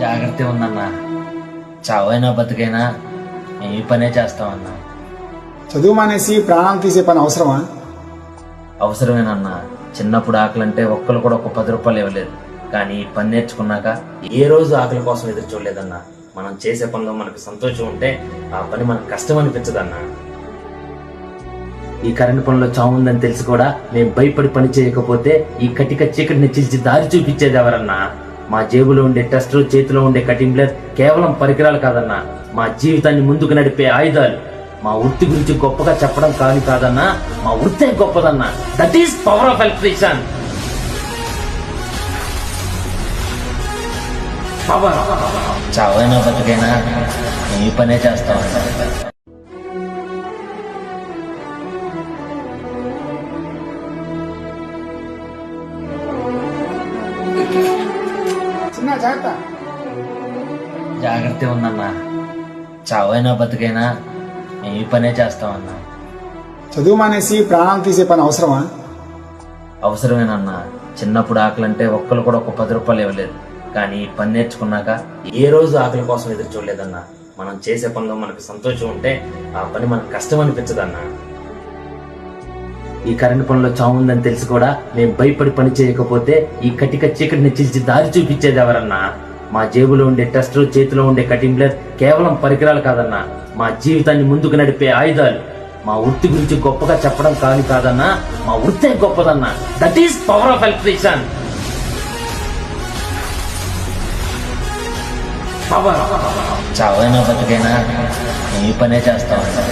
జాగ్రత్త ఉందన్నా. చావైనా బతికైనా ఈ పనే చేస్తామన్నా. చదువు మానేసి ప్రాణాలు తీసే పని అవసరమా? అవసరమేనన్నా. చిన్నప్పుడు ఆకలంటే ఒక్కరు కూడా ఒక 10 రూపాయలు ఇవ్వలేదు. కానీ ఈ పని నేర్చుకున్నాక ఏ రోజు ఆకలి కోసం ఎదురు చూడలేదన్నా. మనం చేసే పనిలో మనకు సంతోషం ఉంటే ఆ పని మనకు కష్టం అనిపించదన్నా. ఈ కరెంట్ పనిలో చావు ఉందని తెలిసి కూడా మేము భయపడి పని చేయకపోతే ఈ కటిక చీకటిని చిల్చి దారి చూపించేది ఎవరన్నా? మా జేబులో ఉండే టెస్టర్, చేతిలో ఉండే కటింగ్ బ్లేడ్ కేవలం పరికరాలు కాదన్నా, మా జీవితాన్ని ముందుకు నడిపే ఆయుధాలు. మా వృత్తి గురించి గొప్పగా చెప్పడం కాదన్నా, మా వృత్తే గొప్పదన్నా. That is power of electrician. చావైనా బతికైనా ఈ పనే చేస్తామన్నా. జాగ్రత్త ఉందన్నా. చావైనా బతికైనా ఈ పనే చేస్తామన్నా. చదువు మానేసి ప్రాణాలు తీసే పని అవసరమా? అవసరమేనన్నా. చిన్నప్పుడు ఆకలంటే ఒక్కరు కూడా ఒక 10 రూపాయలు ఇవ్వలేదు. కానీ ఈ పని నేర్చుకున్నాక ఏ రోజు ఆకలి కోసం ఎదురు చూడలేదన్నా. మనం చేసే పనిలో మనకు సంతోషం ఉంటే ఆ పని మనకు కష్టం అనిపించదన్నా. ఈ కరెంట్ పనిలో చావు ఉందని తెలిసి కూడా మేము భయపడి పని చేయకపోతే ఈ కటిక చీకటిని చిల్చి దారి చూపించేది ఎవరన్నా? మా జేబులో ఉండే టెస్టర్, చేతిలో ఉండే కటింగ్ బ్లేడ్ కేవలం పరికరాలు కాదన్నా, మా జీవితాన్ని ముందుకు నడిపే ఆయుధాలు. మా వృత్తి గురించి గొప్పగా చెప్పడం కాదన్నా, మా వృత్తే గొప్పదన్నా. That is power of electrician. చావైనా బతికైనా ఈ పనే చేస్తామన్నా.